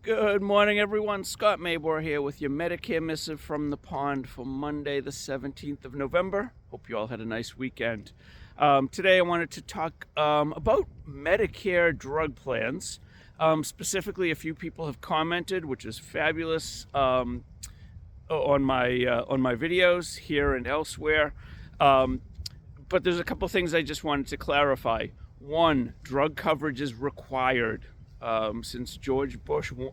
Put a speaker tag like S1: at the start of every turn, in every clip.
S1: Good morning, everyone. Scott Mabor here with your Medicare Missive from the pond for Monday, the 17th of November. Hope you all had a nice weekend. Today I wanted to talk about Medicare drug plans. Specifically, a few people have commented, which is fabulous, on my videos here and elsewhere. But there's a couple things I just wanted to clarify. One, drug coverage is required. Since George Bush II,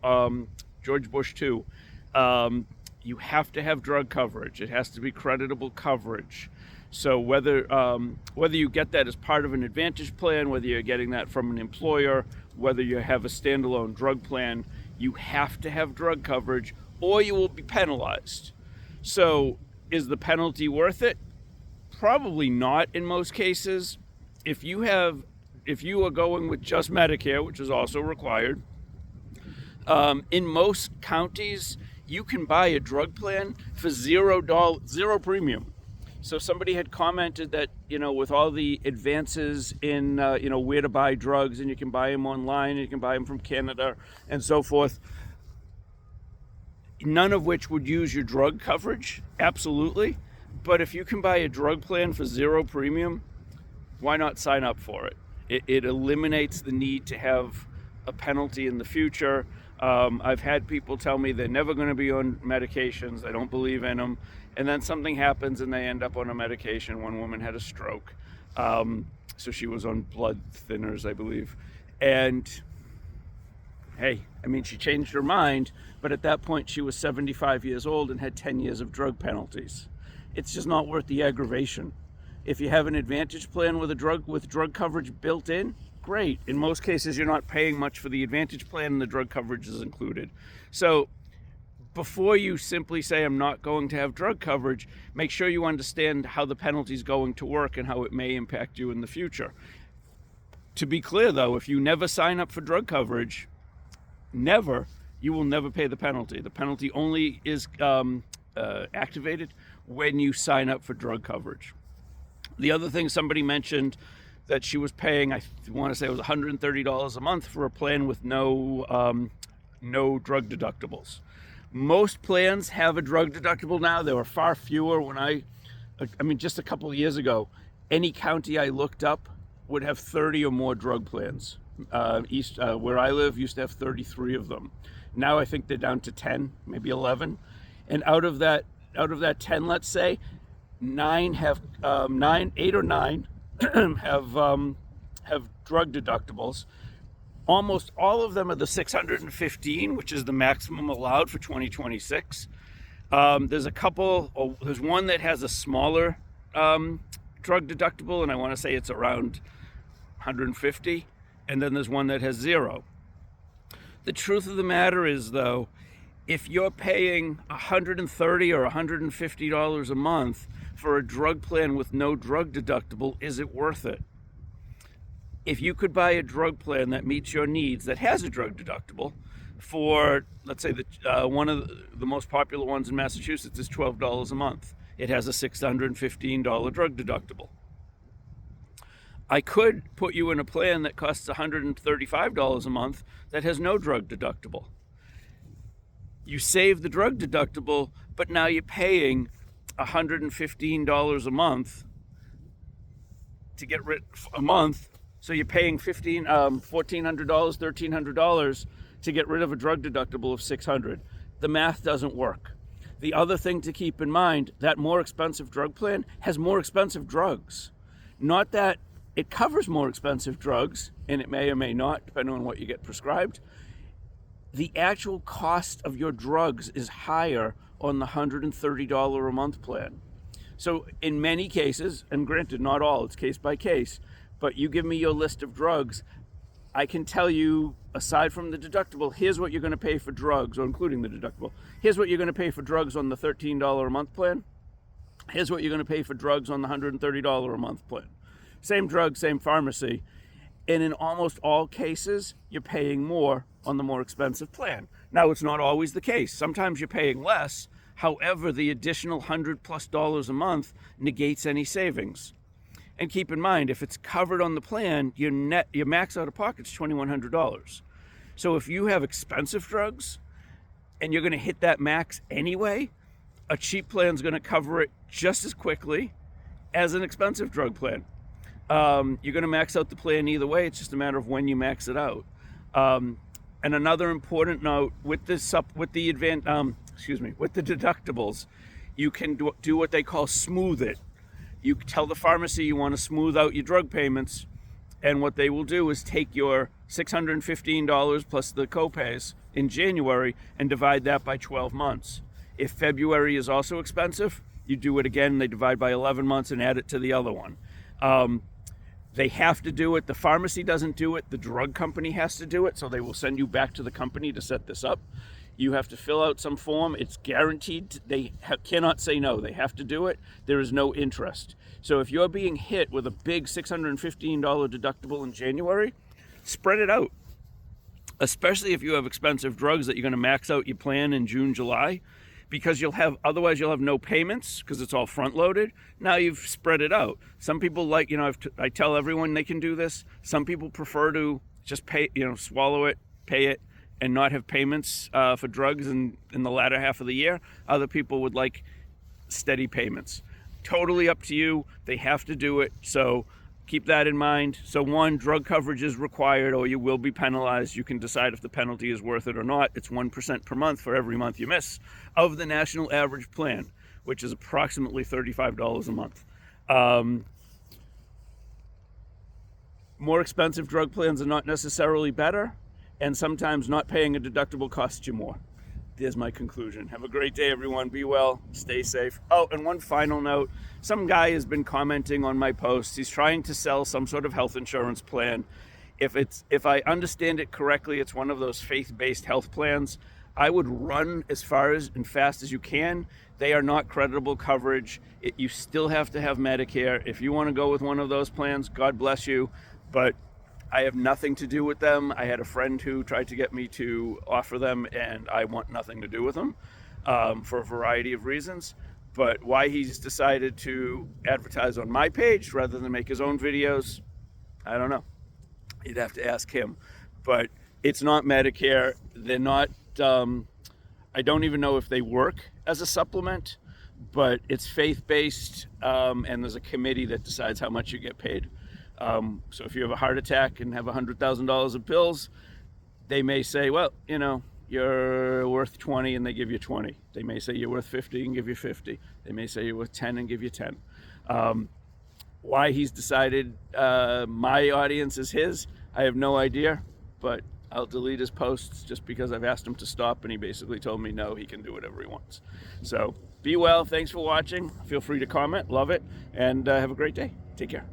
S1: you have to have drug coverage. It has to be creditable coverage. So whether you get that as part of an Advantage plan, whether you're getting that from an employer, whether you have a standalone drug plan, you have to have drug coverage or you will be penalized. So is the penalty worth it? Probably not in most cases. If you are going with just Medicare, which is also required, in most counties, you can buy a drug plan for zero premium. So somebody had commented that, with all the advances in, where to buy drugs, and you can buy them online, and you can buy them from Canada and so forth, none of which would use your drug coverage, absolutely. But if you can buy a drug plan for zero premium, why not sign up for it? It eliminates the need to have a penalty in the future. I've had people tell me they're never going to be on medications. They don't believe in them. And then something happens and they end up on a medication. One woman had a stroke. So she was on blood thinners, I believe. And hey, she changed her mind. But at that point, she was 75 years old and had 10 years of drug penalties. It's just not worth the aggravation. If you have an Advantage plan with drug coverage built in, great. In most cases, you're not paying much for the Advantage plan and the drug coverage is included. So before you simply say, I'm not going to have drug coverage, make sure you understand how the penalty is going to work and how it may impact you in the future. To be clear, though, if you never sign up for drug coverage, you will never pay the penalty. The penalty only is activated when you sign up for drug coverage. The other thing, somebody mentioned that she was paying, I want to say it was $130 a month for a plan with no drug deductibles. Most plans have a drug deductible now. There were far fewer when just a couple of years ago. Any county I looked up would have 30 or more drug plans. Where I live, used to have 33 of them. Now I think they're down to 10, maybe 11. And out of that 10, let's say, 8 or 9 have drug deductibles. Almost all of them are the $615, which is the maximum allowed for 2026. There's one that has a smaller drug deductible, and I want to say it's around $150, and then there's one that has zero. The truth of the matter is, though, if you're paying $130 or $150 a month for a drug plan with no drug deductible, is it worth it? If you could buy a drug plan that meets your needs, that has a drug deductible, for, let's say, one of the most popular ones in Massachusetts is $12 a month. It has a $615 drug deductible. I could put you in a plan that costs $135 a month that has no drug deductible. You save the drug deductible, but now you're paying $115 a month to get rid a month. So you're paying $1,400, $1,300 to get rid of a drug deductible of $600. The math doesn't work. The other thing to keep in mind, that more expensive drug plan has more expensive drugs. Not that it covers more expensive drugs, and it may or may not, depending on what you get prescribed. The actual cost of your drugs is higher on the $130 a month plan. So in many cases, and granted not all, it's case by case, but you give me your list of drugs, I can tell you, aside from the deductible, here's what you're going to pay for drugs, or including the deductible. Here's what you're going to pay for drugs on the $13 a month plan. Here's what you're going to pay for drugs on the $130 a month plan. Same drug, same pharmacy. And in almost all cases, you're paying more on the more expensive plan. Now, it's not always the case. Sometimes you're paying less. However, the additional $100+ a month negates any savings. And keep in mind, if it's covered on the plan, your max out of pocket is $2,100. So if you have expensive drugs and you're going to hit that max anyway, a cheap plan is going to cover it just as quickly as an expensive drug plan. You're going to max out the plan either way. It's just a matter of when you max it out. And another important note with the deductibles, you can do what they call smooth it. You tell the pharmacy you want to smooth out your drug payments, and what they will do is take your $615 plus the copays in January and divide that by 12 months. If February is also expensive, you do it again, they divide by 11 months and add it to the other one. They have to do it. The pharmacy doesn't do it. The drug company has to do it, so they will send you back to the company to set this up. You have to fill out some form. It's guaranteed. They cannot say no. They have to do it. There is no interest. So if you're being hit with a big $615 deductible in January, spread it out. Especially if you have expensive drugs that you're going to max out your plan in June, July, because otherwise you'll have no payments because it's all front loaded. Now you've spread it out. Some people like, I tell everyone they can do this. Some people prefer to just pay, swallow it, pay it, and not have payments for drugs in the latter half of the year. Other people would like steady payments. Totally up to you. They have to do it. So keep that in mind. So one, drug coverage is required or you will be penalized. You can decide if the penalty is worth it or not. It's 1% per month for every month you miss of the national average plan, which is approximately $35 a month. More expensive drug plans are not necessarily better, and sometimes not paying a deductible costs you more. There's my conclusion. Have a great day, everyone. Be well, stay safe. Oh, and one final note. Some guy has been commenting on my posts. He's trying to sell some sort of health insurance plan. If I understand it correctly, it's one of those faith-based health plans. I would run as far as and fast as you can. They are not creditable coverage. You still have to have Medicare. If you want to go with one of those plans, God bless you. But I have nothing to do with them. I had a friend who tried to get me to offer them, and I want nothing to do with them for a variety of reasons. But why he's decided to advertise on my page rather than make his own videos, I don't know. You'd have to ask him. But it's not Medicare. They're not, I don't even know if they work as a supplement, but it's faith-based, and there's a committee that decides how much you get paid. So if you have a heart attack and have $100,000 of bills, they may say, well, you're worth 20 and they give you 20. They may say you're worth 50 and give you 50. They may say you're worth 10 and give you 10. Why he's decided my audience is his, I have no idea, but I'll delete his posts just because I've asked him to stop, and he basically told me no, he can do whatever he wants. So be well. Thanks for watching. Feel free to comment. Love it. And have a great day. Take care.